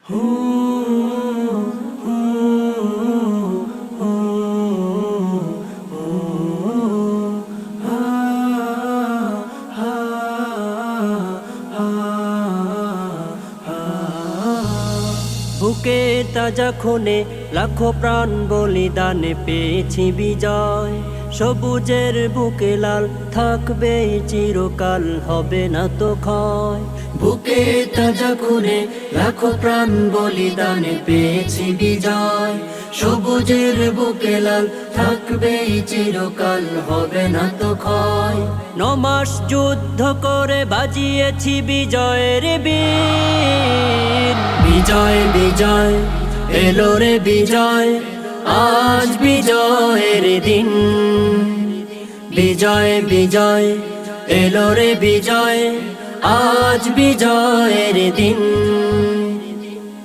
বুকে তাজা খুনে লাখো প্রাণ বলিদানে পেয়েছি বিজয়। সবুজের বুকে লাল থাকবে চিরকাল, হবে না তো ক্ষয়। বুকে তাজা খুনে লাখো প্রাণ বলিদানে পেয়েছি বিজয়। সবুজের বুকে লাল থাকবে চিরকাল, হবে না তো ক্ষয়। 9 মাস যুদ্ধ করে বাজিয়েছি বিজয়ের বীর। বিজয় বিজয় এলো রে বিজয়, আজ বিজয়ের দিন। বিজয় বিজয় এলো রে বিজয়, আজ বিজয়ের দিন।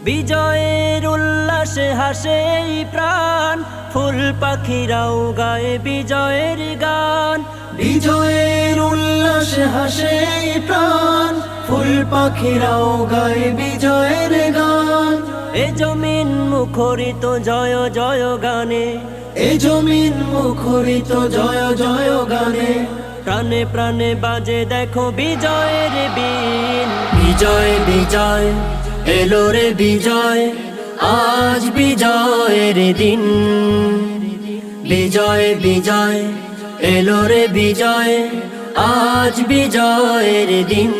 বিজয়ের উল্লাসে হাসে এই প্রাণ, ফুল পাখিরাও গায় বিজয়ের গান। বিজয়ের উল্লাসে হাসে এই প্রাণ, ফুল পাখিরাও গায় বিজয়ের গান। এ জমিন মুখরিত জয় জয় গানে, এ জমিন মুখরিত জয় জয় গানে। প্রাণে প্রাণে বাজে দেখো বিজয়ের বিন। বিজয় বিজয় এলো রে বিজয়, আজ বিজয়ের দিন। বিজয় বিজয় এলো রে বিজয়, আজ বিজয়ের দিন।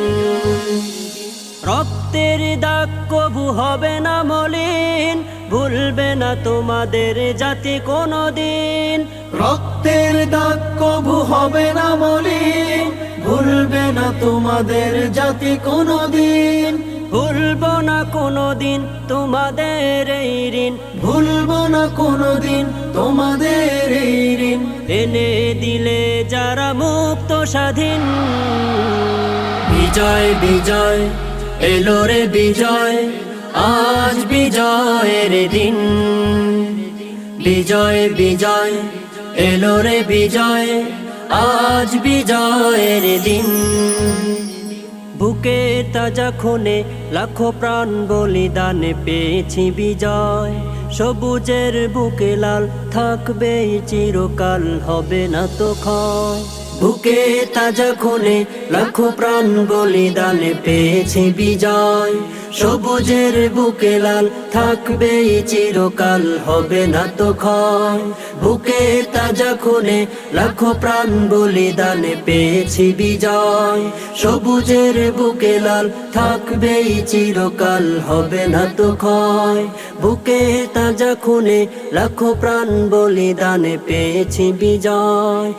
রক্তের দাগ কবু হবে না মলিন, ভুলবে না তোমাদের জাতি কোনদিন। রক্তের দাগ কবু হবে না মলিন, ভুলবে না তোমাদের জাতি কোনদিন। ভুলবো না কোনদিন তোমাদের এই ঋণ, ভুলবো না কোনদিন তোমাদের এই ঋণ। এনে দিলে যারা মুক্ত স্বাধীন। বিজয় বিজয় এলো রে বিজয়, আজ বিজয়ের দিন। বিজয় বিজয় এলো রে বিজয়, আজ বিজয়ের দিন। বুকে তাজা খুনে লাখো প্রাণ বলিদানে পেয়েছি বিজয়। সবুজের বুকে লাল থাকবে চিরকাল, হবে না তো ক্ষয়। বুকে তাজা খুনে লাখো প্রাণ বলিদানে পেয়েছি বিজয়। সবুজের বুকে লাল থাকবে চিরকাল, হবে না তো ক্ষয়। বুকে তাজা খুনে লাখো প্রাণ বলিদানে পেয়েছি বিজয়। সবুজের বুকে লাল থাকবে চিরকাল, হবে না তো ক্ষয়। বুকে তাজা খুনে লাখো প্রাণ বলিদানে পেয়েছি বিজয়।